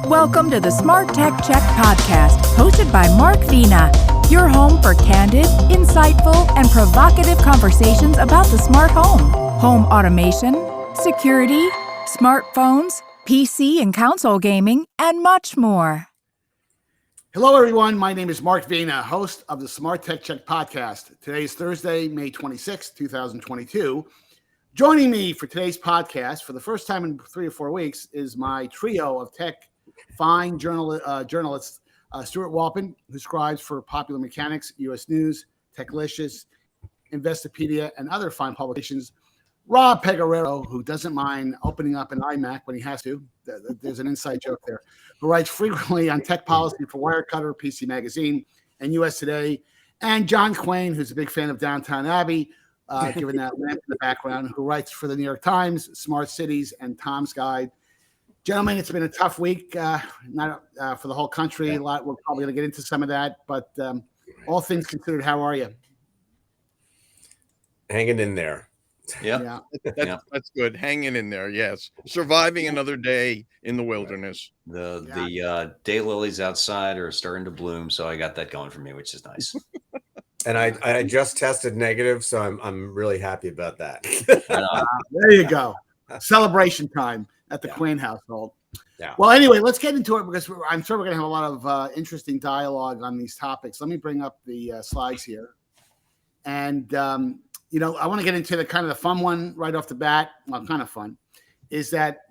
Welcome to the SmartTechCheck Podcast, hosted by Mark Vina, your home for candid, insightful, and provocative conversations about the smart home automation, security, smartphones, PC and console gaming, and much more. Hello, everyone. My name is Mark Vina, host of the SmartTechCheck Podcast. Today is Thursday, May 26, 2022. Joining me for today's podcast for the first time in 3 or 4 weeks is my trio of tech fine journalists, Stuart Walpin, who scribes for Popular Mechanics, U.S. News, Techlicious, Investopedia, and other fine publications. Rob Pegoraro, who doesn't mind opening up an iMac when he has to. There's an inside joke there. Who writes frequently on tech policy for Wirecutter, PC Magazine, and U.S. Today. And John Quain, who's a big fan of Downton Abbey, given that lamp in the background, who writes for the New York Times, Smart Cities, and Tom's Guide. Gentlemen, it's been a tough week, not for the whole country. A lot. We're probably going to get into some of that, but all things considered, how are you? Hanging in there. Yeah. That's good. Hanging in there. Yes. Surviving another day in the wilderness. The daylilies outside are starting to bloom, so I got that going for me, which is nice. And I just tested negative, so I'm really happy about that. There you go. Celebration time at the Quain household. Yeah. Well, anyway, let's get into it because I'm sure we're going to have a lot of interesting dialogue on these topics. Let me bring up the slides here. And, I want to get into the kind of the fun one right off the bat. Well, kind of fun is that,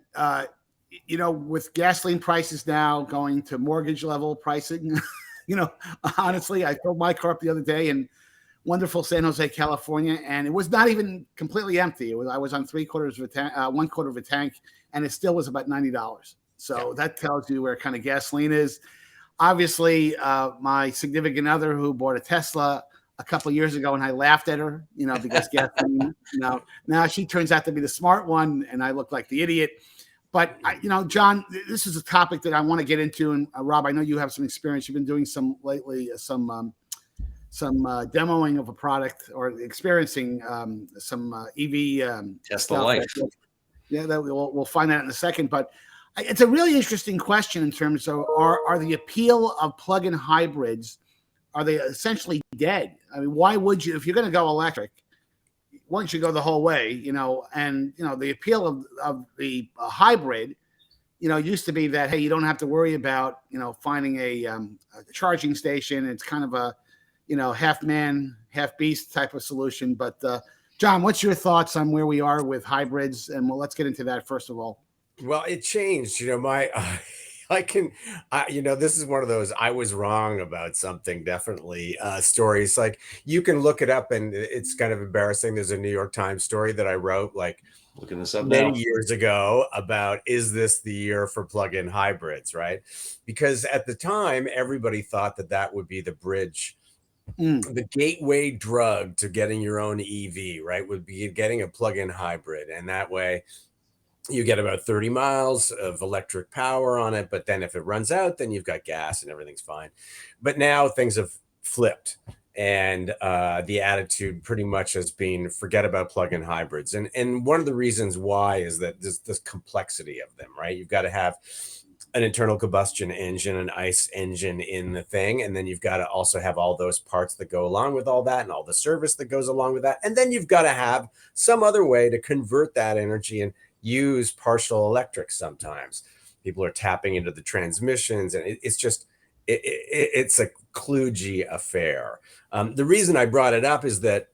with gasoline prices now going to mortgage level pricing, honestly, I filled my car up the other day in wonderful San Jose, California, and it was not even completely empty. I was on 1/4 of a tank, and it still was about $90. So that tells you where kind of gasoline is. Obviously, my significant other who bought a Tesla a couple of years ago, and I laughed at her, because gasoline, now she turns out to be the smart one, and I look like the idiot. But, John, this is a topic that I want to get into. And Rob, I know you have some experience. You've been doing some demoing of a product or experiencing some EV Tesla Life. Yeah, we'll find out in a second. But it's a really interesting question in terms of are the appeal of plug-in hybrids, are they essentially dead? I mean, why would you, if you're going to go electric, why don't you go the whole way, and, the appeal of the hybrid, used to be that, hey, you don't have to worry about, finding a charging station. It's kind of a, half man, half beast type of solution. But John, what's your thoughts on where we are with hybrids? And let's get into that first of all. Well, it changed, this is one of those I was wrong about something definitely stories. Like you can look it up and it's kind of embarrassing. There's a New York Times story that I wrote looking this up many years ago about, is this the year for plug-in hybrids, right? Because at the time, everybody thought that would be the bridge, the gateway drug to getting your own EV, right? Would be getting a plug-in hybrid. And that way, you get about 30 miles of electric power on it, but then if it runs out, then you've got gas and everything's fine. But now things have flipped, and the attitude pretty much has been forget about plug-in hybrids. And one of the reasons why is that there's this complexity of them, right? You've got to have an internal combustion engine, an ICE engine in the thing, and then you've got to also have all those parts that go along with all that and all the service that goes along with that. And then you've got to have some other way to convert that energy and use partial electric. Sometimes people are tapping into the transmissions, and it's a kludgy affair. The reason I brought it up is that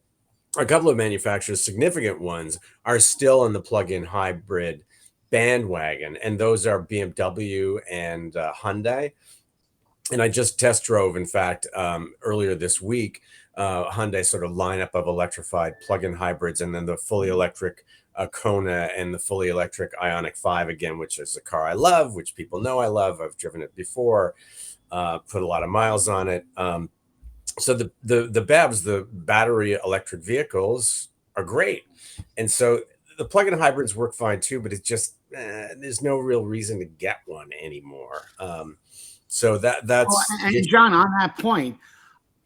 a couple of manufacturers, significant ones, are still in the plug-in hybrid bandwagon, and those are BMW and Hyundai. And I just test drove, in fact, earlier this week, Hyundai sort of lineup of electrified plug-in hybrids, and then the fully electric Kona and the fully electric Ioniq 5 again, which is a car I love, which people know I love. I've driven it before, put a lot of miles on it. So the BEVs, the battery electric vehicles, are great. And so the plug-in hybrids work fine too, but it's just, there's no real reason to get one anymore. So that's... And John, on that point,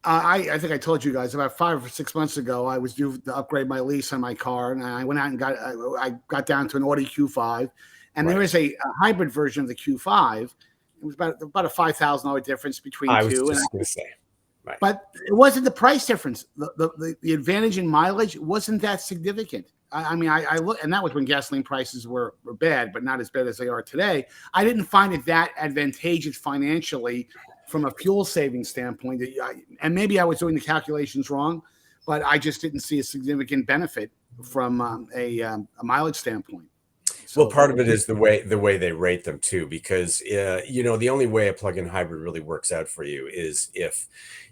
I think I told you guys about 5 or 6 months ago, I was due to upgrade my lease on my car, and I went out and got down to an Audi Q5, and there is a hybrid version of the Q5 It was about a $5,000 difference between I was two. just going to say, right. But it wasn't the price difference. The advantage in mileage wasn't that significant. I look, and that was when gasoline prices were bad, but not as bad as they are today. I didn't find it that advantageous financially from a fuel saving standpoint. And maybe I was doing the calculations wrong, but I just didn't see a significant benefit from a mileage standpoint. Well, part of it is the way they rate them too, because the only way a plug-in hybrid really works out for you is if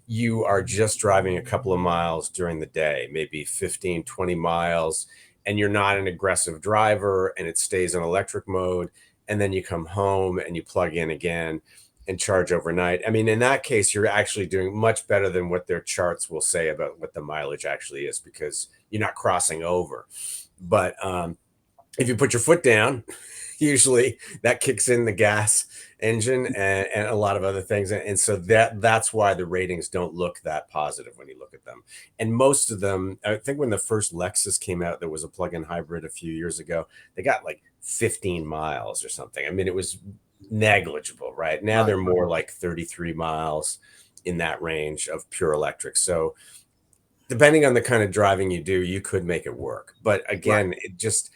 you are just driving a couple of miles during the day, maybe 15, 20 miles, and you're not an aggressive driver and it stays in electric mode, and then you come home and you plug in again and charge overnight. I mean, in that case, you're actually doing much better than what their charts will say about what the mileage actually is, because you're not crossing over. But if you put your foot down, usually that kicks in the gas engine and a lot of other things. And so that's why the ratings don't look that positive when you look at them. And most of them, I think when the first Lexus came out, there was a plug-in hybrid a few years ago. They got like 15 miles or something. I mean, it was negligible, right? Now they're more like 33 miles in that range of pure electric. So depending on the kind of driving you do, you could make it work. But again, it just...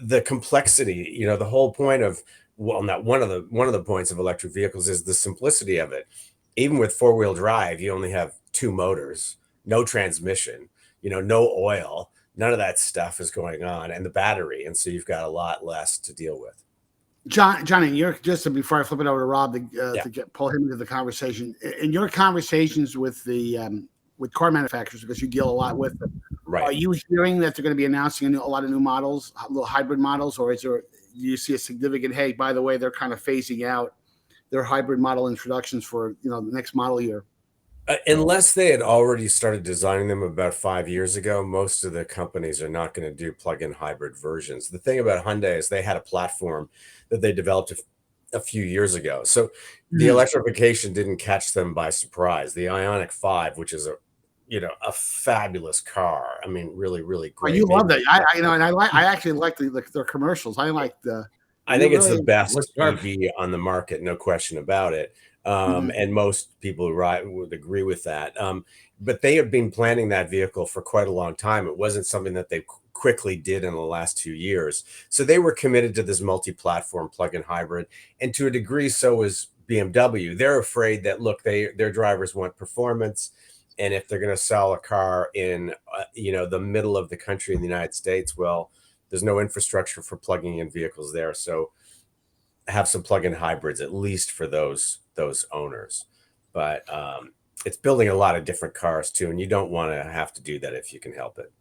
the complexity, the whole point of, not one of the points of electric vehicles is the simplicity of it. Even with four-wheel drive, you only have two motors, no transmission, no oil, none of that stuff is going on, and the battery. And so you've got a lot less to deal with. Johnny, you're just before I flip it over to Rob to pull him into the conversation. In your conversations with with car manufacturers, because you deal a lot with them, right? Are you hearing that they're going to be announcing a lot of new models, little hybrid models, or do you see a significant? Hey, by the way, they're kind of phasing out their hybrid model introductions for the next model year. Unless they had already started designing them about 5 years ago, most of the companies are not going to do plug-in hybrid versions. The thing about Hyundai is they had a platform that they developed a few years ago. So the electrification didn't catch them by surprise. The Ioniq 5, which is a fabulous car. I mean, really, really great. Oh, you love that. I actually like their commercials. I like the. I think it's the best EV on the market, no question about it. And most people would agree with that. But they have been planning that vehicle for quite a long time. It wasn't something that they quickly did in the last 2 years. So they were committed to this multi-platform plug-in hybrid. And to a degree, so was BMW. They're afraid that, look, their drivers want performance. And if they're going to sell a car in, the middle of the country in the United States, well, there's no infrastructure for plugging in vehicles there. So have some plug-in hybrids, at least for those owners. But it's building a lot of different cars too, and you don't want to have to do that if you can help it.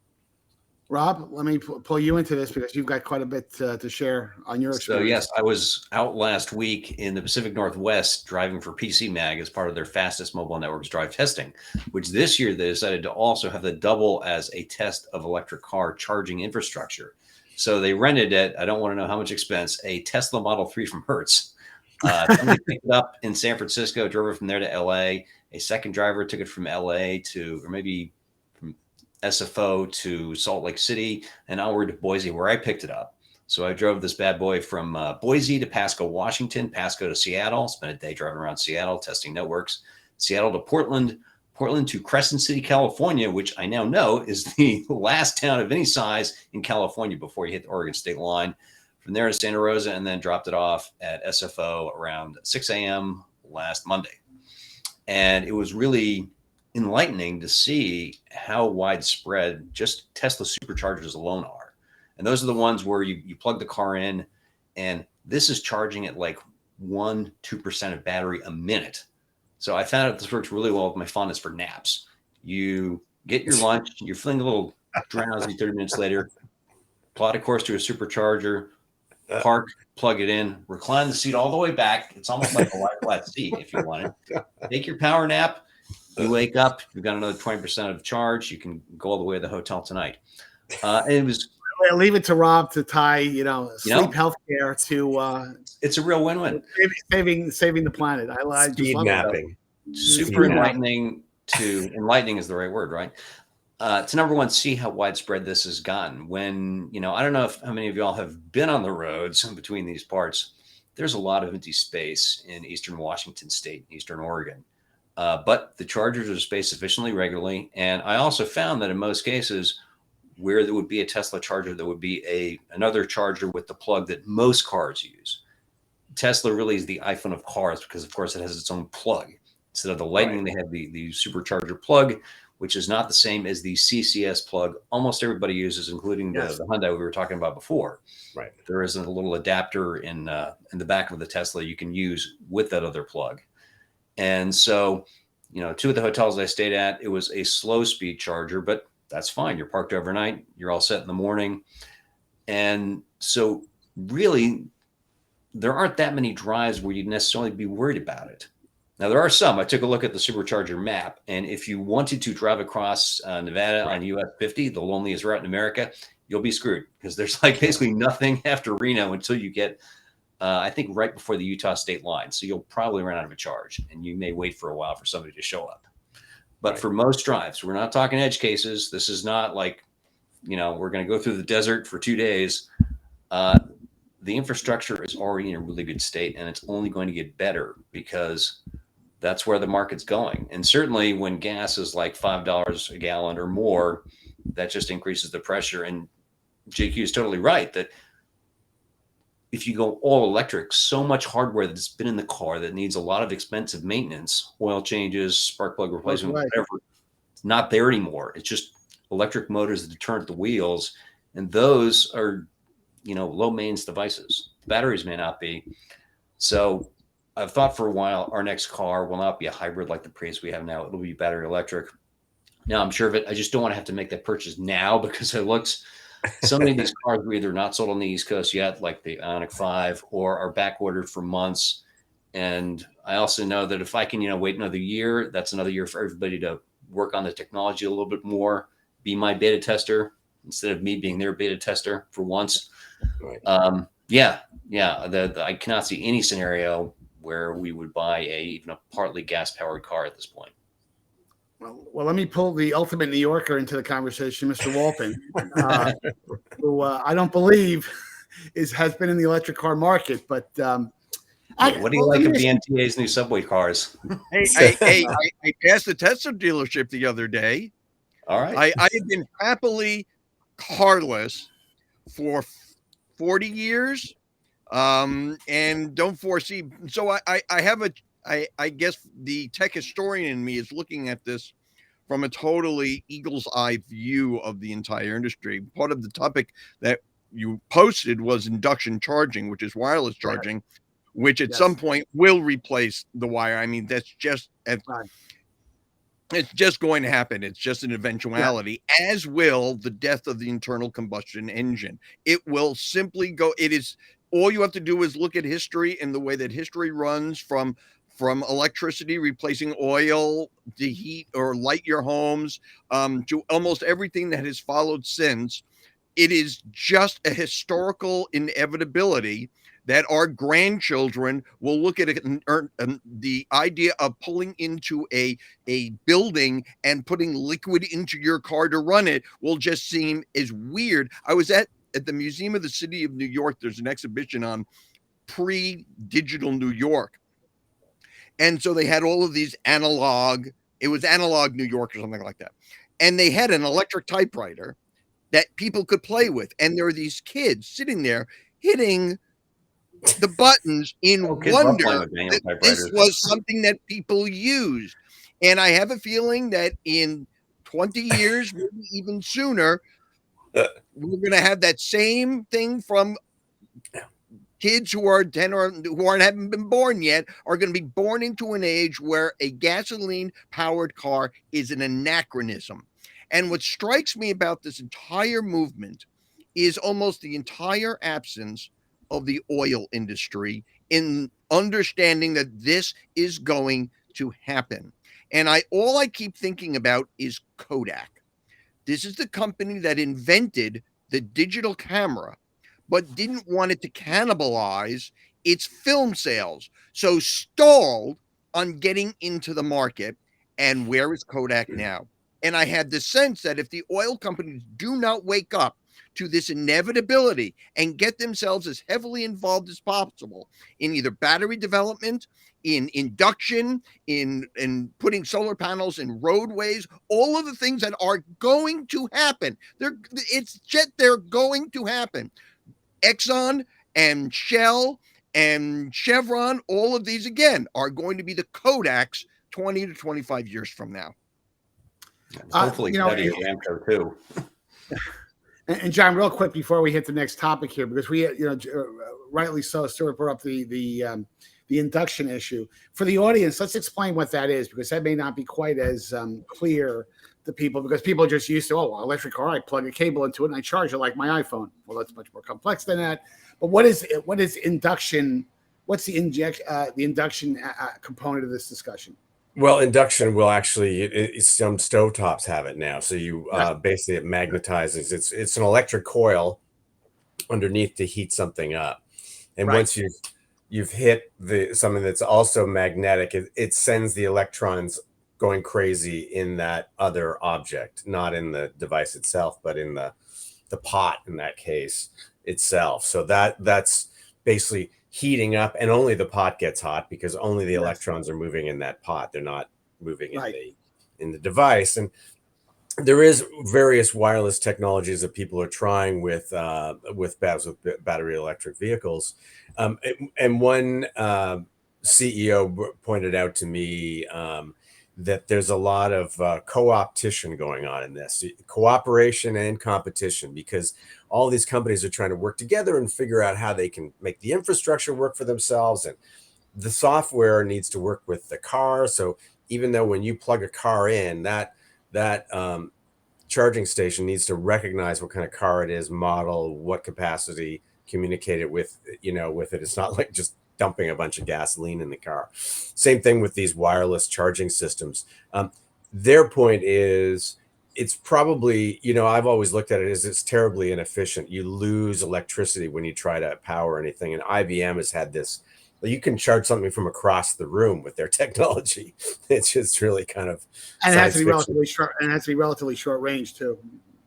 Rob, let me pull you into this because you've got quite a bit to share on your experience. So yes, I was out last week in the Pacific Northwest driving for PC Mag as part of their Fastest Mobile Networks drive testing, which this year they decided to also have the double as a test of electric car charging infrastructure. So they rented it. I don't want to know how much expense, a Tesla Model 3 from Hertz. Somebody picked it up in San Francisco, drove it from there to LA. A second driver took it from LA or maybe from SFO to Salt Lake City and onward to Boise, where I picked it up. So I drove this bad boy from Boise to Pasco, Washington, Pasco to Seattle, spent a day driving around Seattle, testing networks, Seattle to Portland to Crescent City, California, which I now know is the last town of any size in California before you hit the Oregon state line. From there to Santa Rosa, and then dropped it off at SFO around 6 a.m. last Monday. And it was really enlightening to see how widespread just Tesla superchargers alone are. And those are the ones where you plug the car in, and this is charging at like 1-2% of battery a minute. So I found out this works really well with my fondness for naps. You get your lunch, you're feeling a little drowsy 30 minutes later, plot a course to a supercharger, park, plug it in, recline the seat all the way back. It's almost like a lie flat seat if you want it. Take your power nap. You wake up, you've got another 20% of charge. You can go all the way to the hotel tonight. It was. I leave it to Rob to tie, sleep healthcare to. It's a real win-win. Saving the planet. I Speed napping. Super enlightening. Enlightening is the right word, right? To number one, see how widespread this has gotten. When, I don't know how many of y'all have been on the roads between these parts, there's a lot of empty space in Eastern Washington State, Eastern Oregon. But the chargers are spaced sufficiently regularly. And I also found that in most cases, where there would be a Tesla charger, there would be another charger with the plug that most cars use. Tesla really is the iPhone of cars because, of course, it has its own plug. Instead of the Lightning, they have the supercharger plug, which is not the same as the CCS plug almost everybody uses, including the Hyundai we were talking about before. Right. There is a little adapter in the back of the Tesla you can use with that other plug. And so, two of the hotels I stayed at, it was a slow speed charger, but that's fine. You're parked overnight. You're all set in the morning. And so really, there aren't that many drives where you'd necessarily be worried about it. Now, there are some. I took a look at the supercharger map, and if you wanted to drive across Nevada on US 50, the loneliest route in America, you'll be screwed because there's basically nothing after Reno until you get, I think, right before the Utah state line. So you'll probably run out of a charge, and you may wait for a while for somebody to show up. But for most drives, we're not talking edge cases. This is not like, we're going to go through the desert for 2 days. The infrastructure is already in a really good state, and it's only going to get better because that's where the market's going. And certainly when gas is like $5 a gallon or more, that just increases the pressure. And JQ is totally right that if you go all electric, so much hardware that's been in the car that needs a lot of expensive maintenance, oil changes, spark plug replacement, whatever, it's not there anymore. It's just electric motors that turn at the wheels. And those are, low maintenance devices. The batteries may not be. So I've thought for a while our next car will not be a hybrid like the Prius we have now. It'll be battery electric. Now I'm sure of it. I just don't want to have to make that purchase now because it looks, so many of these cars are either not sold on the East Coast yet, like the Ioniq 5, or are back ordered for months. And I also know that if I can, wait another year, that's another year for everybody to work on the technology a little bit more, be my beta tester instead of me being their beta tester for once. Right. I cannot see any scenario where we would buy even a partly gas-powered car at this point. Well, let me pull the ultimate New Yorker into the conversation, Mr. Walton, who I don't believe has been in the electric car market. But what do you like of the NTA's new subway cars? I passed the Tesla dealership the other day. All right. I have been happily carless for 40 years. And don't foresee. So I guess the tech historian in me is looking at this from a totally eagle's eye view of the entire industry. Part of the topic that you posted was induction charging, which is wireless charging, which at some point will replace the wire. I mean, that's just, it's just going to happen. It's just an eventuality, as will the death of the internal combustion engine. It will simply go. It is. All you have to do is look at history and the way that history runs from electricity replacing oil to heat or light your homes, to almost everything that has followed since. It is just a historical inevitability that our grandchildren will look at it and the idea of pulling into a building and putting liquid into your car to run it will just seem as weird. I was at the Museum of the City of New York. There's an exhibition on pre-digital New York. And so they had all of these it was analog New York or something like that. And they had an electric typewriter that people could play with. And there were these kids sitting there hitting the buttons in wonder that this was something that people used. And I have a feeling that in 20 years, maybe even sooner, we're going to have that same thing from kids who are 10 or who haven't been born yet, are going to be born into an age where a gasoline powered car is an anachronism. And what strikes me about this entire movement is almost the entire absence of the oil industry in understanding that this is going to happen. And all I keep thinking about is Kodak. This is the company that invented the digital camera, but didn't want it to cannibalize its film sales. So stalled on getting into the market. And where is Kodak now? And I had the sense that if the oil companies do not wake up to this inevitability and get themselves as heavily involved as possible in either battery development, in induction, in putting solar panels in roadways, all of the things that are going to happen. They're going to happen. Exxon and Shell and Chevron, all of these again are going to be the Kodaks 20 to 25 years from now. Hopefully, Saudi Aramco too. And John, real quick before we hit the next topic here, because we, rightly so, Stuart brought up the induction issue. For the audience, let's explain what that is, because that may not be quite as clear to people, because people are just used to, electric car, I plug a cable into it and I charge it like my iPhone. Well, that's much more complex than that. But what is induction? What's the induction component of this discussion? Well, induction will actually, some stovetops have it now. So you basically, it magnetizes. It's an electric coil underneath to heat something up. And once you've hit something that's also magnetic, it sends the electrons going crazy in that other object, not in the device itself, but in the pot in that case itself. So that's basically heating up, and only the pot gets hot because only the electrons are moving in that pot. They're not moving in the device. And there is various wireless technologies that people are trying with battery electric vehicles. And one CEO pointed out to me that there's a lot of co-opetition going on in this, cooperation and competition, because all these companies are trying to work together and figure out how they can make the infrastructure work for themselves. And the software needs to work with the car. So even though when you plug a car in, that charging station needs to recognize what kind of car it is, model, what capacity, communicate it with it. It's not like just dumping a bunch of gasoline in the car. Same thing with these wireless charging systems. Their point is, it's probably, I've always looked at it as it's terribly inefficient. You lose electricity when you try to power anything. And IBM has had this, you can charge something from across the room with their technology. It's just really kind of, and it has to be relatively short, and it has to be relatively short range too.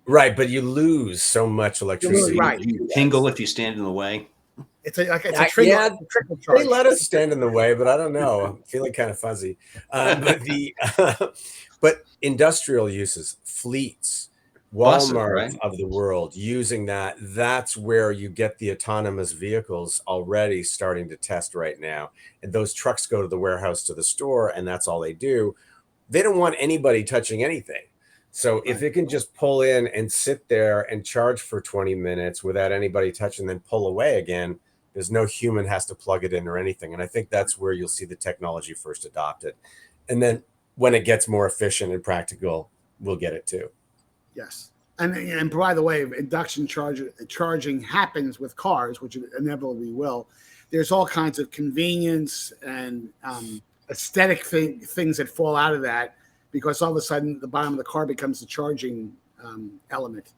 Right, but you lose so much electricity. Right, you tingle if you stand in the way. It's a trickle charge. They let us stand in the way, but I don't know. I'm feeling kind of fuzzy. But industrial uses, fleets, Walmart of the world using that's where you get the autonomous vehicles already starting to test right now. And those trucks go to the warehouse, to the store, and that's all they do. They don't want anybody touching anything. So if it can just pull in and sit there and charge for 20 minutes without anybody touching, then pull away again, there's no human has to plug it in or anything. And I think that's where you'll see the technology first adopted. And then when it gets more efficient and practical, we'll get it too. Yes. And by the way, induction charging happens with cars, which it inevitably will. There's all kinds of convenience and aesthetic things that fall out of that, because all of a sudden the bottom of the car becomes the charging element.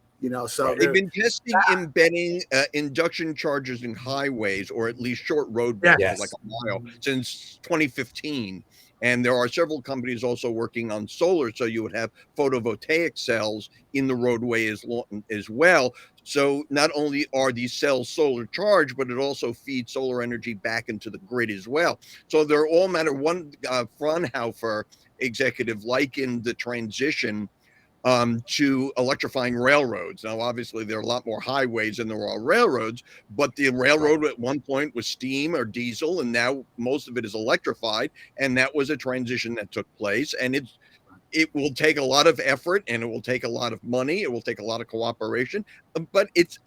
So they've been testing embedding induction chargers in highways, or at least short road bridges, like a mile, since 2015. And there are several companies also working on solar, so you would have photovoltaic cells in the roadway as well. So not only are these cells solar charged, but it also feeds solar energy back into the grid as well. So they're all matter. One Fraunhofer executive likened the transition to electrifying railroads. Now, obviously, there are a lot more highways than there are railroads, but the railroad at one point was steam or diesel, and now most of it is electrified. And that was a transition that took place. And it will take a lot of effort, and it will take a lot of money. It will take a lot of cooperation, but it's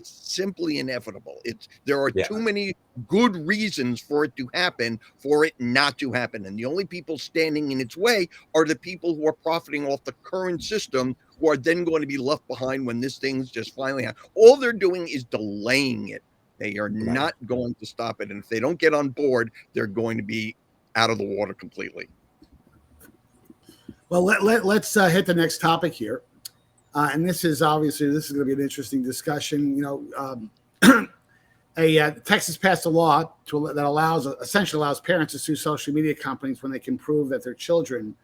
simply inevitable. There are too many good reasons for it to happen, for it not to happen. And the only people standing in its way are the people who are profiting off the current system, who are then going to be left behind when this thing's just finally happens. All they're doing is delaying it. They are not going to stop it. And if they don't get on board, they're going to be out of the water completely. Well, let's hit the next topic here. And this is going to be an interesting discussion. Texas passed a law that essentially allows parents to sue social media companies when they can prove that their children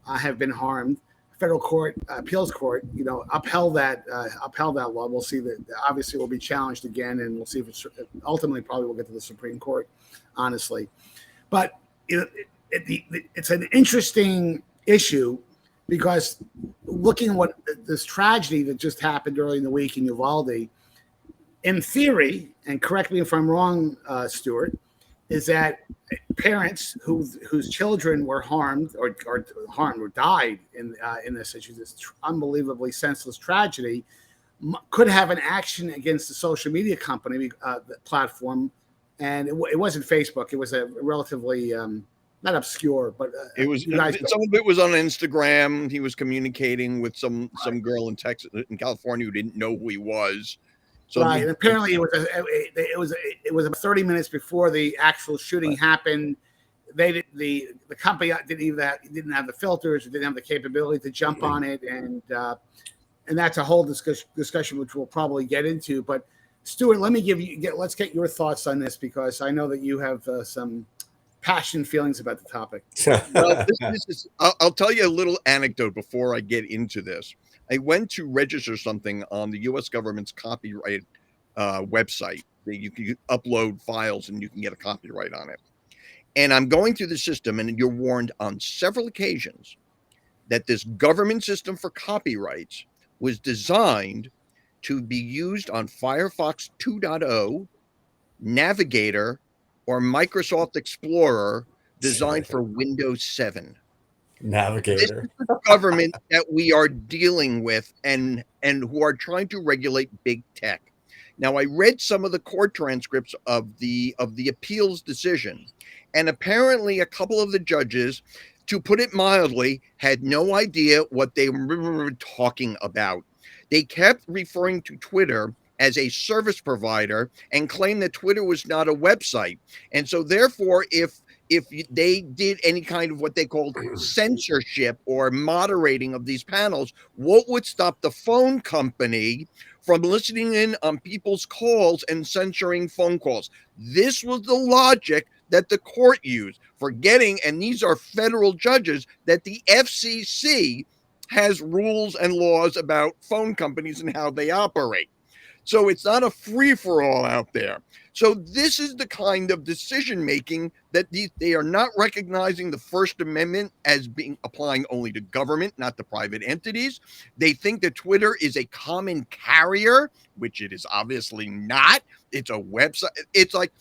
have been harmed. federal court, appeals court, upheld that law. We'll see that obviously will be challenged again, and we'll see if it's ultimately probably will get to the Supreme Court, honestly. But it's an interesting issue because looking at what this tragedy that just happened early in the week in Uvalde, in theory, and correct me if I'm wrong, Stuart, is that parents whose children were harmed or died in this issue, this unbelievably senseless tragedy, could have an action against the social media company the platform, and it wasn't Facebook. It was a relatively not obscure, but it was some of it was on Instagram. He was communicating with some girl in California who didn't know who he was. So right, and apparently it was about 30 minutes before the actual shooting happened. The company didn't have the filters, or didn't have the capability to jump on it, and that's a whole discussion which we'll probably get into. But Stuart, let's get your thoughts on this, because I know that you have some passionate feelings about the topic. Well, I'll tell you a little anecdote before I get into this. I went to register something on the U.S. government's copyright website. You can upload files and you can get a copyright on it. And I'm going through the system, and you're warned on several occasions that this government system for copyrights was designed to be used on Firefox 2.0, Navigator, or Microsoft Explorer, designed for Windows 7. Navigator. This is the government that we are dealing with, and who are trying to regulate big tech. Now, I read some of the court transcripts of the appeals decision, and apparently a couple of the judges, to put it mildly, had no idea what they were talking about. They kept referring to Twitter as a service provider and claimed that Twitter was not a website. And so therefore, if they did any kind of what they called censorship or moderating of these panels, what would stop the phone company from listening in on people's calls and censoring phone calls? This was the logic that the court used, forgetting, and these are federal judges, that the FCC has rules and laws about phone companies and how they operate. So it's not a free-for-all out there. So this is the kind of decision-making that they are not recognizing the First Amendment as being applying only to government, not to private entities. They think that Twitter is a common carrier, which it is obviously not. It's a website. It's like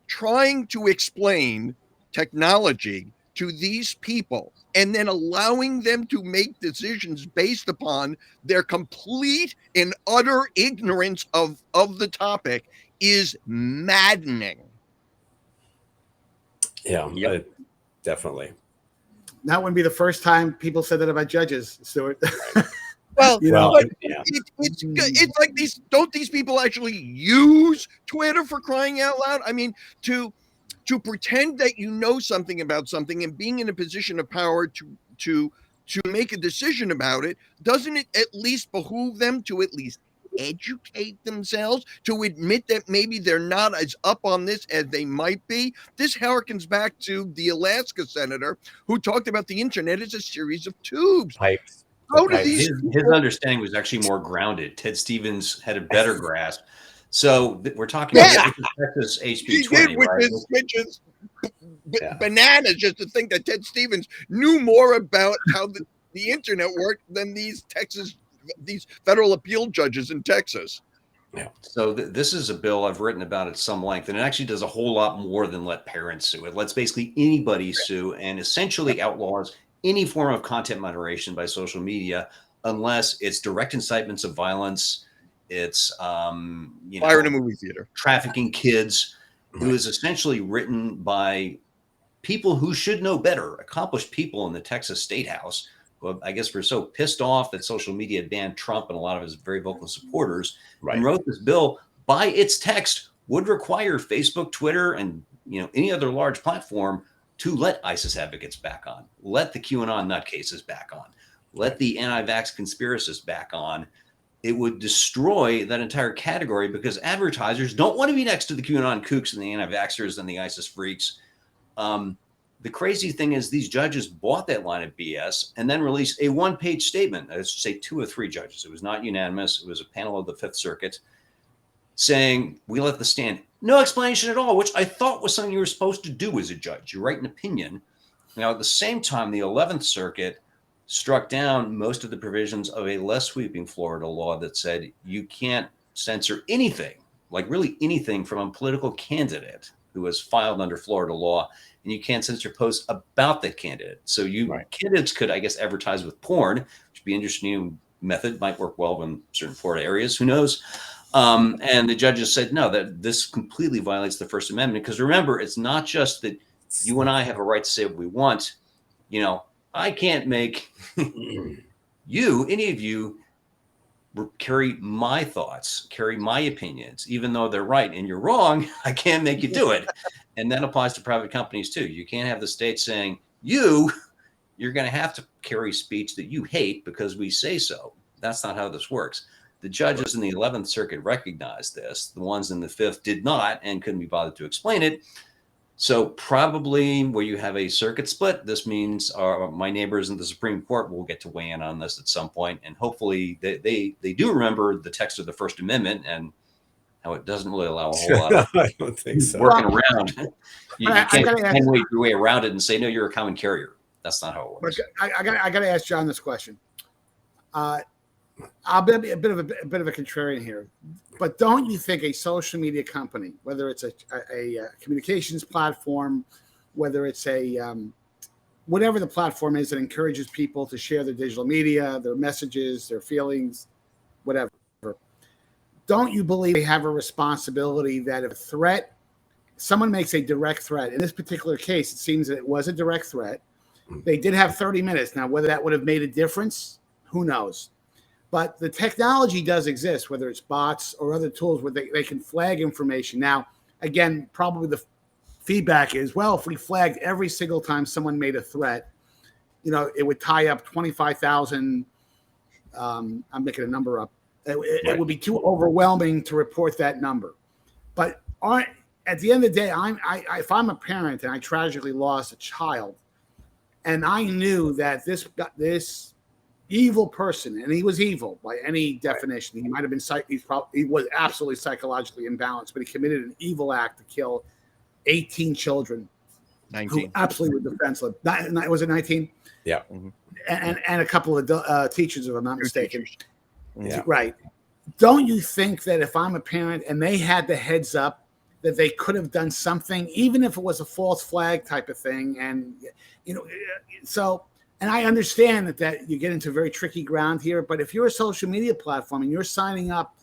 trying to explain technology to these people and then allowing them to make decisions based upon their complete and utter ignorance of the topic is maddening. Yeah, definitely. That wouldn't be the first time people said that about judges, Stuart. Well, it's like don't these people actually use Twitter, for crying out loud? I mean, to pretend that you know something about something and being in a position of power to make a decision about it, doesn't it at least behoove them to at least educate themselves, to admit that maybe they're not as up on this as they might be? This harkens back to the Alaska senator who talked about the internet as a series of tubes. Pipes. How do his understanding was actually more grounded. Ted Stevens had a better grasp. So we're talking about Texas HB 20, which is bananas, just to think that Ted Stevens knew more about how the internet worked than these federal appeal judges in Texas. Yeah. So this is a bill I've written about at some length, and it actually does a whole lot more than let parents sue. It lets basically anybody sue, and essentially outlaws any form of content moderation by social media, unless it's direct incitements of violence. It's fire in a movie theater, trafficking kids. It was essentially written by people who should know better, accomplished people in the Texas State House, who I guess were so pissed off that social media banned Trump and a lot of his very vocal supporters, and wrote this bill. By its text, would require Facebook, Twitter, and any other large platform to let ISIS advocates back on, let the QAnon nutcases back on, let the anti-vax conspiracists back on. It would destroy that entire category because advertisers don't want to be next to the QAnon kooks and the anti-vaxxers and the ISIS freaks. The crazy thing is these judges bought that line of BS and then released a one-page statement. I should say 2 or 3 judges. It was not unanimous. It was a panel of the Fifth Circuit saying, we let this stand. No explanation at all, which I thought was something you were supposed to do as a judge. You write an opinion. Now, at the same time, the 11th Circuit struck down most of the provisions of a less sweeping Florida law that said you can't censor anything, like really anything from a political candidate who was filed under Florida law, and you can't censor posts about that candidate. So candidates could, I guess, advertise with porn, which would be an interesting method, might work well in certain Florida areas, who knows? And the judges said, no, that this completely violates the First Amendment. Because remember, it's not just that you and I have a right to say what we want. You know, I can't make you, any of you, carry my thoughts, carry my opinions, even though they're right and you're wrong. I can't make you do it. And that applies to private companies too. You can't have the state saying, you're going to have to carry speech that you hate because we say so. That's not how this works. The judges in the 11th Circuit recognized this. The ones in the 5th did not and couldn't be bothered to explain it. So probably where you have a circuit split, this means my neighbors in the Supreme Court will get to weigh in on this at some point. And hopefully they do remember the text of the First Amendment and how it doesn't really allow a whole lot of I don't think so. working around. You can't wait your way around it and say, no, you're a common carrier. That's not how it works. I got to ask John this question. I'll be a bit of a contrarian here, but don't you think a social media company, whether it's a communications platform, whether it's whatever the platform is that encourages people to share their digital media, their messages, their feelings, whatever, don't you believe they have a responsibility that if someone makes a direct threat, in this particular case, it seems that it was a direct threat. They did have 30 minutes. Now, whether that would have made a difference, who knows? But the technology does exist, whether it's bots or other tools where they can flag information. Now, again, probably the feedback is, well, if we flagged every single time someone made a threat, it would tie up 25,000. I'm making a number up. It would be too overwhelming to report that number. But at the end of the day, if I'm a parent and I tragically lost a child, and I knew that this evil person, and he was evil by any definition. He might have been he was absolutely psychologically imbalanced, but he committed an evil act to kill 18 children 19 who absolutely were defenseless. Was it 19? Yeah. And a couple of teachers, if I'm not mistaken. Yeah. Right. Don't you think that if I'm a parent and they had the heads up that they could have done something, even if it was a false flag type of thing, and and I understand that you get into very tricky ground here, but if you're a social media platform and you're signing up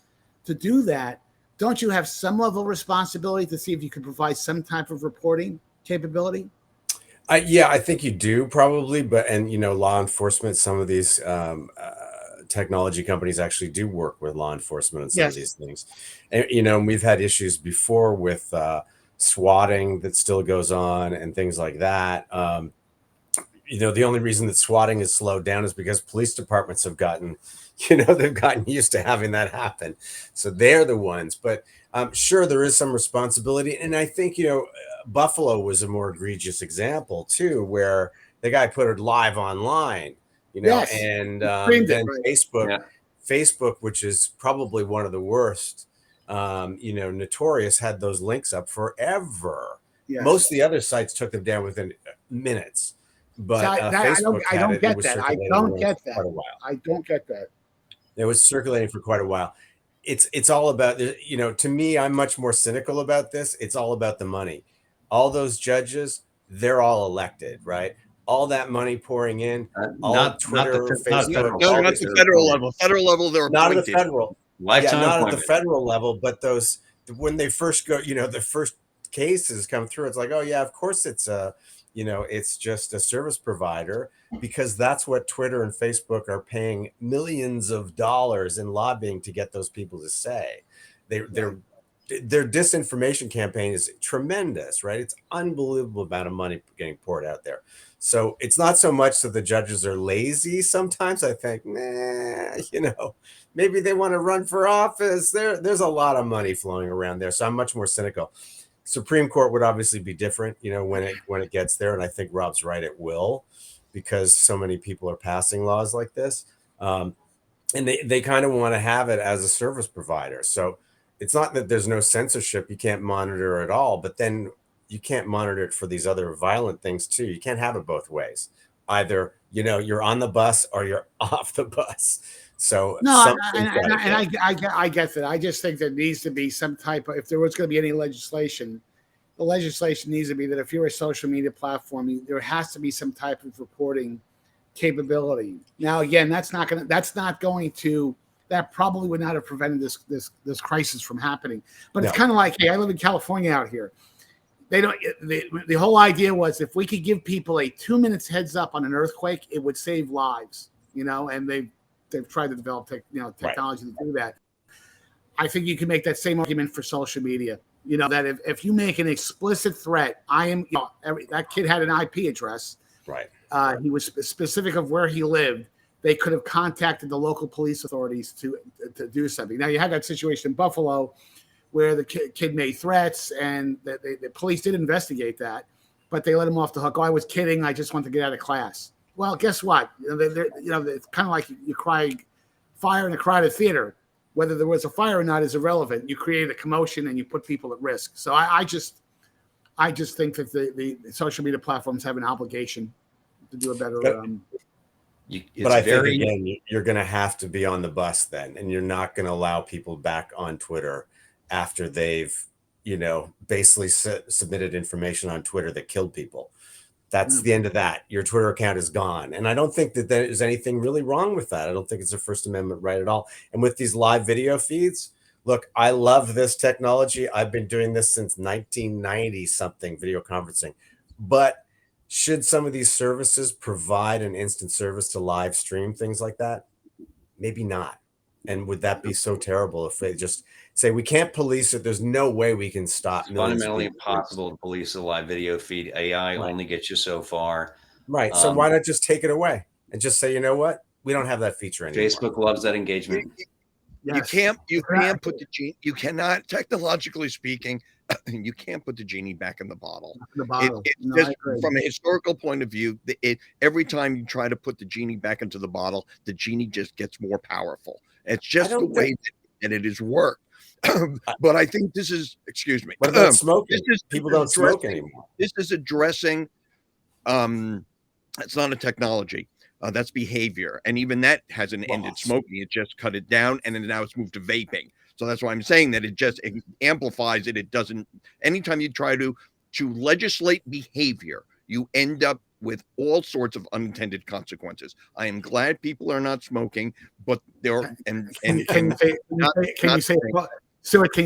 to do that, don't you have some level of responsibility to see if you could provide some type of reporting capability? Yeah, I think you do probably, and law enforcement, some of these technology companies actually do work with law enforcement on some of these things. And we've had issues before with swatting that still goes on and things like that. The only reason that swatting is slowed down is because police departments have gotten used to having that happen. So they're the ones, but sure, there is some responsibility. And I think, Buffalo was a more egregious example too, where the guy put it live online, and then Facebook, which is probably one of the worst, notorious, had those links up forever. Yes. Most of the other sites took them down within minutes. But Facebook I don't get that. I don't get that. It was circulating for quite a while. It's all about, to me, I'm much more cynical about this. It's all about the money. All those judges, they're all elected, right? All that money pouring in, Twitter, Facebook. No, not the federal level. Federal level, they're not at the federal. Lifetime not at the federal level, but those, when they first go, the first cases come through, it's like, oh yeah, of course it's it's just a service provider, because that's what Twitter and Facebook are paying millions of dollars in lobbying to get those people to say. Their disinformation campaign is tremendous, right? It's unbelievable amount of money getting poured out there. So it's not so much that the judges are lazy. Sometimes I think, maybe they want to run for office. There's a lot of money flowing around there. So I'm much more cynical. Supreme Court would obviously be different, when it gets there. And I think Rob's right, it will, because so many people are passing laws like this. And they kind of want to have it as a service provider. So it's not that there's no censorship. You can't monitor it all, but then you can't monitor it for these other violent things too. You can't have it both ways. Either, you're on the bus or you're off the bus. So no, I get that. I just think there needs to be some type of, if there was going to be any legislation, the legislation needs to be that if you're a social media platform, there has to be some type of reporting capability. Now, again, that probably would not have prevented this crisis from happening. But It's kind of like, hey, I live in California out here. The whole idea was if we could give people a 2 minutes heads up on an earthquake, it would save lives, and they've tried to develop technology to do that. I think you can make that same argument for social media. That if you make an explicit threat, that kid had an IP address. Right. He was specific of where he lived. They could have contacted the local police authorities to do something. Now you had that situation in Buffalo where the kid made threats and the police did investigate that, but they let him off the hook. Oh, I was kidding. I just wanted to get out of class. Well, guess what? It's kind of like you cry fire in a crowded theater. Whether there was a fire or not is irrelevant. You create a commotion and you put people at risk. So I just think that the social media platforms have an obligation to do a better. But I think again, you're going to have to be on the bus then, and you're not going to allow people back on Twitter after they've, basically submitted information on Twitter that killed people. That's the end of that. Your Twitter account is gone. And I don't think that there's anything really wrong with that. I don't think it's a First Amendment right at all. And with these live video feeds, look, I love this technology. I've been doing this since 1990 something, video conferencing. But should some of these services provide an instant service to live stream things like that? Maybe not. And would that be so terrible if they just say we can't police it? There's no way we can stop. It's fundamentally impossible to police a live video feed. AI only gets you so far. Right. So why not just take it away and just say, you know what? We don't have that feature anymore. Facebook loves that engagement. Yes. You can't put you cannot, technologically speaking, you can't put the genie back in the bottle. From a historical point of view, every time you try to put the genie back into the bottle, the genie just gets more powerful. It's just the way that it has worked. But I think this is, excuse me. What about smoking? People don't smoke anymore. This is addressing, it's not a technology. That's behavior. And even that hasn't ended smoking. It just cut it down. And then now it's moved to vaping. So that's why I'm saying that it amplifies it. It doesn't, anytime you try to legislate behavior, you end up with all sorts of unintended consequences. I am glad people are not smoking, but there can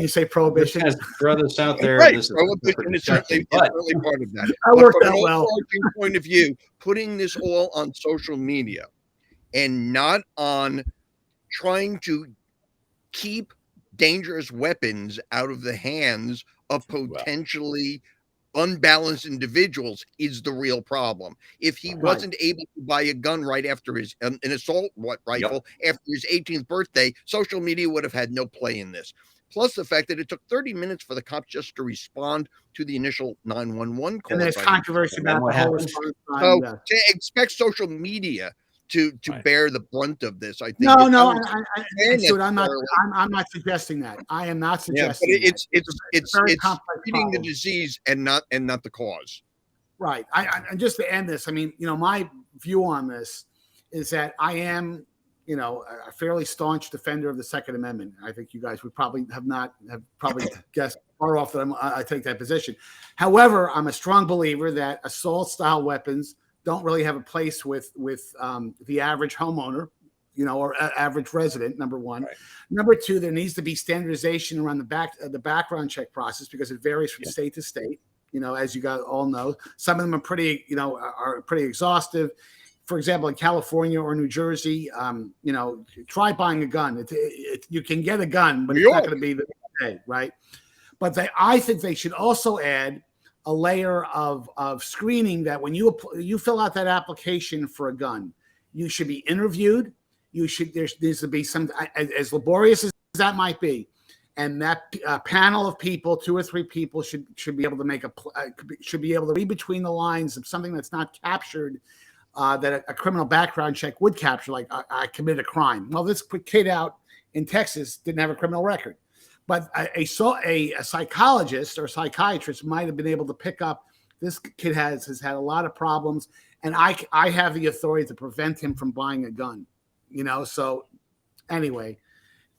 you say prohibition? Throw this out there. Right. This prohibition is certainly part of that. I worked out well. From a point of view, putting this all on social media and not on trying to keep dangerous weapons out of the hands of potentially unbalanced individuals is the real problem. If he wasn't able to buy a gun right after his an assault rifle after his 18th birthday, social media would have had no play in this. Plus the fact that it took 30 minutes for the cops just to respond to the initial 911 call. And there's controversy about the whole response time. So to expect social media to bear the brunt of this, I think. No, I'm not suggesting that. I am not suggesting. But it's treating the disease and not the cause. Right. And just to end this, I mean, my view on this is that I am, a fairly staunch defender of the Second Amendment. I think you guys would probably have guessed far off that I take that position. However, I'm a strong believer that assault-style weapons don't really have a place with the average homeowner, or average resident, number one. Right. Number two, there needs to be standardization around the background check process because it varies from state to state. As you guys all know, some of them are pretty exhaustive. For example, in California or New Jersey, try buying a gun. You can get a gun, but it's not going to be the day, right? But I think they should also add a layer of screening that when you fill out that application for a gun, you should be interviewed. There needs to be some, as laborious as that might be, and that panel of people, 2 or 3 people, should be able to make should be able to read between the lines of something that's not captured, that a criminal background check would capture, like I committed a crime. Well, this kid out in Texas didn't have a criminal record, but a psychologist or psychiatrist might have been able to pick up this kid has had a lot of problems, and I have the authority to prevent him from buying a gun. So anyway,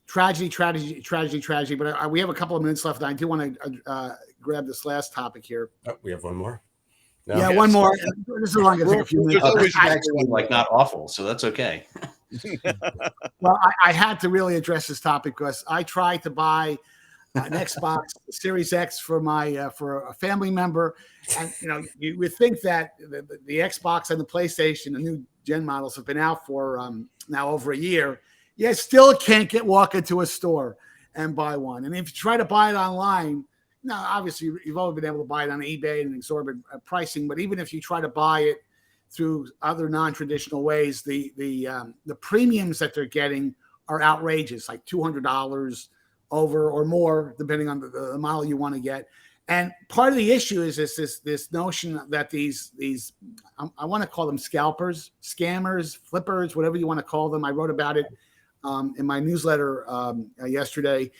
tragedy. But we have a couple of minutes left, and I do want to grab this last topic here. Oh, we have one more. No, yeah, one more. This is only going to take a few minutes. It's actually not awful, so that's okay. Well, I had to really address this topic because I tried to buy an Xbox Series X for a family member, and you would think that the Xbox and the PlayStation, the new gen models, have been out for now over a year. You still can't walk into a store and buy one. And if you try to buy it online, now obviously you've only been able to buy it on eBay and exorbitant pricing. But even if you try to buy it through other non-traditional ways, the premiums that they're getting are outrageous, like $200 over or more, depending on the model you want to get. And part of the issue is this notion that these I want to call them scalpers, scammers, flippers, whatever you want to call them. I wrote about it in my newsletter yesterday.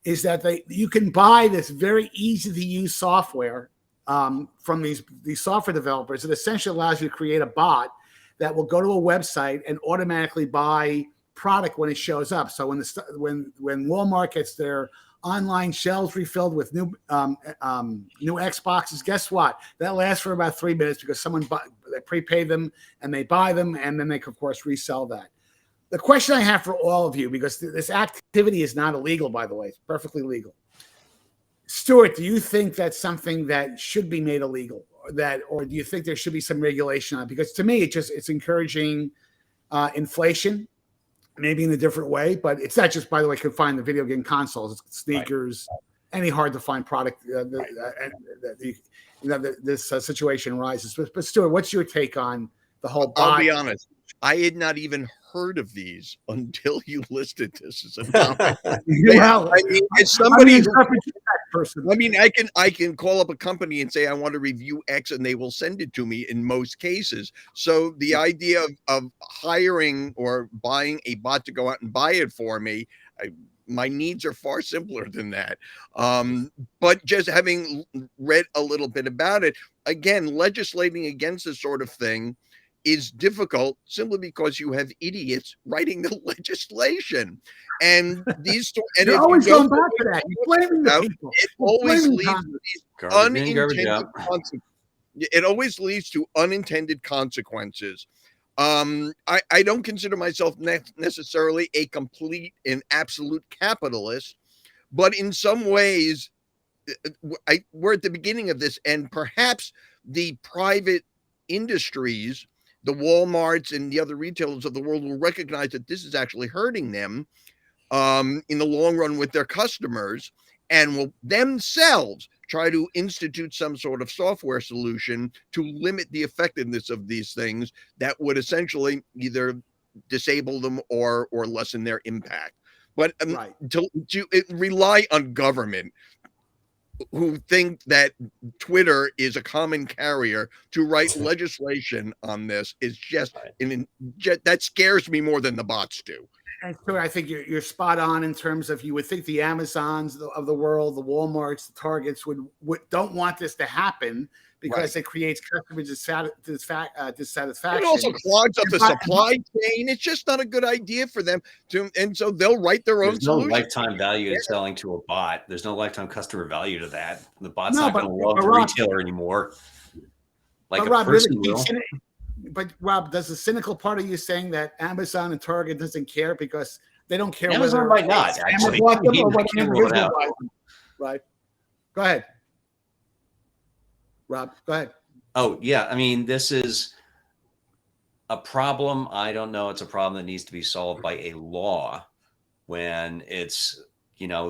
Is that you can buy this very easy to use software from these software developers. It essentially allows you to create a bot that will go to a website and automatically buy product when it shows up. So when Walmart gets their online shelves refilled with new Xboxes, guess what? That lasts for about 3 minutes because they prepay them and they buy them, and then they can, of course, resell that. The question I have for all of you, because this activity is not illegal, by the way, it's perfectly legal. Stuart, do you think that's something that should be made illegal, or do you think there should be some regulation on it? Because to me, it's encouraging inflation, maybe in a different way, but it's not just, by the way, confined to video game consoles, it's sneakers, any hard to find product. This situation arises. But Stuart, what's your take on the whole bot? I'll be honest. I had not even heard of these until you listed this as a topic. Well, I mean, as somebody I can call up a company and say I want to review X, and they will send it to me in most cases. So the idea of hiring or buying a bot to go out and buy it for me, my needs are far simpler than that. But just having read a little bit about it, again, legislating against this sort of thing is difficult simply because you have idiots writing the legislation, and these. And you're always going back to that. You're blaming the people. It always leads to these unintended consequences. It always leads to unintended consequences. I don't consider myself necessarily a complete and absolute capitalist, but in some ways, we're at the beginning of this, and perhaps the private industries, the Walmarts and the other retailers of the world, will recognize that this is actually hurting them in the long run with their customers, and will themselves try to institute some sort of software solution to limit the effectiveness of these things that would essentially either disable them or lessen their impact. But to rely on government, who think that Twitter is a common carrier, to write legislation on this is just that scares me more than the bots do. And so I think you're spot on in terms of, you would think the Amazons of the world, the Walmarts, the Targets would don't want this to happen because it creates customer dissatisfaction. It also clogs up the supply chain. It's just not a good idea for them to, and so they'll write their own solution. There's no lifetime value to selling to a bot. There's no lifetime customer value to that. The bot's not going to love the retailer anymore. Like a person will. But Rob, does the cynical part of you saying that Amazon and Target doesn't care because they don't care? Amazon might not actually. Right. Go ahead. Rob, go ahead. Oh, yeah. I mean, this is a problem. I don't know. It's a problem that needs to be solved by a law when it's,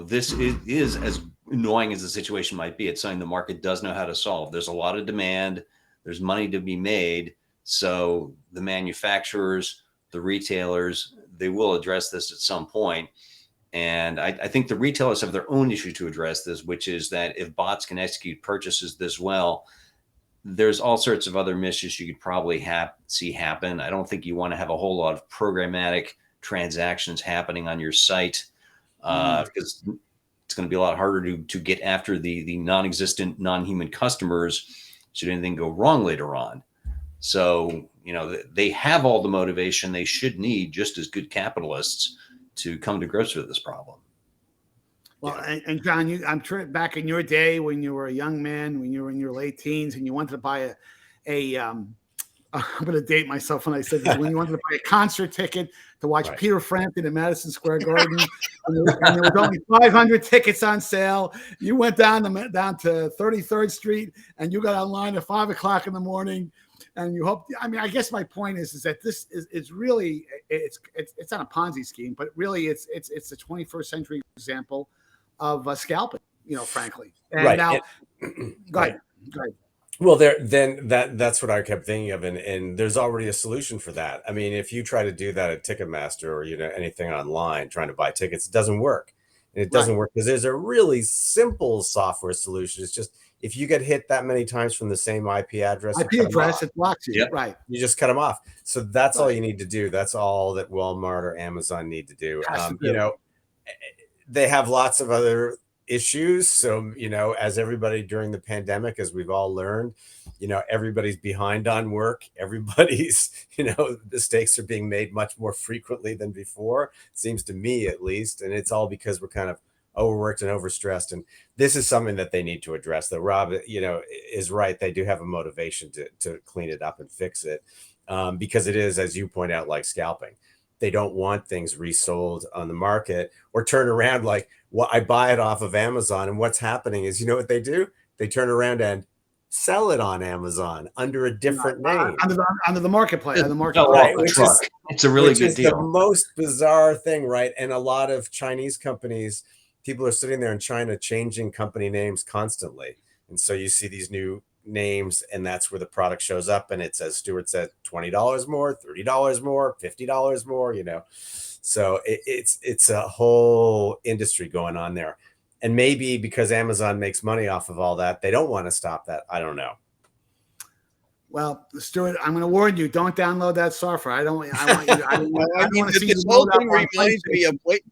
this is as annoying as the situation might be. It's something the market does know how to solve. There's a lot of demand. There's money to be made. So the manufacturers, the retailers, they will address this at some point. And I think the retailers have their own issue to address this, which is that if bots can execute purchases this well, there's all sorts of other mischief you could probably see happen. I don't think you want to have a whole lot of programmatic transactions happening on your site because it's going to be a lot harder to get after the non-existent, non-human customers should anything go wrong later on. So, they have all the motivation they should need just as good capitalists to come to grips with this problem. Well, and John, I'm sure back in your day when you were a young man, when you were in your late teens and you wanted to buy I'm going to date myself when I said this, when you wanted to buy a concert ticket to watch Peter Frampton at Madison Square Garden, and there was only 500 tickets on sale. You went down to 33rd Street and you got online at 5 o'clock in the morning. And you hope, I guess my point is that this is really, it's not a Ponzi scheme, but really it's the 21st century example of scalping, frankly. And now, go ahead. Well, that's what I kept thinking of, and there's already a solution for that. I mean, if you try to do that at Ticketmaster or anything online, trying to buy tickets, it doesn't work, and it doesn't work because there's a really simple software solution. It's just if you get hit that many times from the same IP address, it blocks you. Yep. Right. You just cut them off. So that's all you need to do. That's all that Walmart or Amazon need to do. They have lots of other issues. So, as everybody during the pandemic, as we've all learned, everybody's behind on work. Everybody's, mistakes are being made much more frequently than before, it seems to me at least. And it's all because we're kind of overworked and overstressed. And this is something that they need to address. That Rob, is right. They do have a motivation to clean it up and fix it because it is, as you point out, like scalping. They don't want things resold on the market or turn around like, well, I buy it off of Amazon. And what's happening is, what they do? They turn around and sell it on Amazon under a different name. Under the marketplace. It's a really good deal. The most bizarre thing, right? And a lot of Chinese companies, people are sitting there in China changing company names constantly. And so you see these new names, and that's where the product shows up, and it's, as Stuart said, $20 more, $30 more, $50 more, so it's a whole industry going on there. And maybe because Amazon makes money off of all that, they don't want to stop that. I don't know. Well, Stuart, I'm going to warn you: don't download that software. I want you.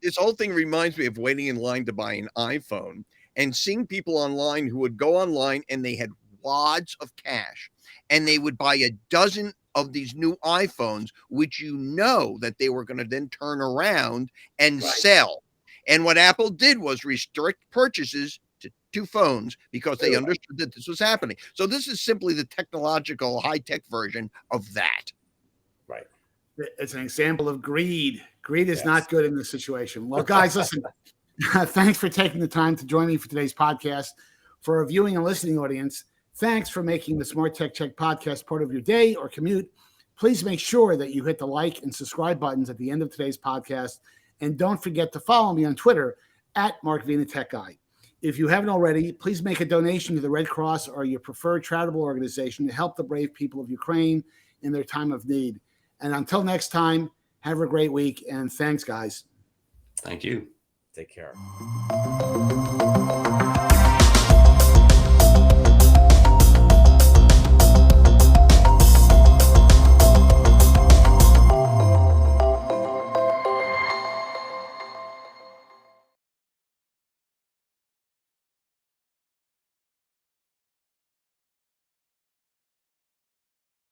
This whole thing reminds me of waiting in line to buy an iPhone and seeing people online who would go online and they had wads of cash and they would buy a dozen of these new iPhones, which that they were going to then turn around and sell. And what Apple did was restrict purchases to 2 phones because they understood that this was happening. So this is simply the technological high-tech version of that. Right. It's an example of greed. Greed is not good in this situation. Well, guys, listen, thanks for taking the time to join me for today's podcast. For our viewing and listening audience, thanks for making the SmartTechCheck podcast part of your day or commute. Please make sure that you hit the like and subscribe buttons at the end of today's podcast. And don't forget to follow me on Twitter at MarkVinaTechGuy. If you haven't already, please make a donation to the Red Cross or your preferred charitable organization to help the brave people of Ukraine in their time of need. And until next time, have a great week. And thanks, guys. Thank you. Take care.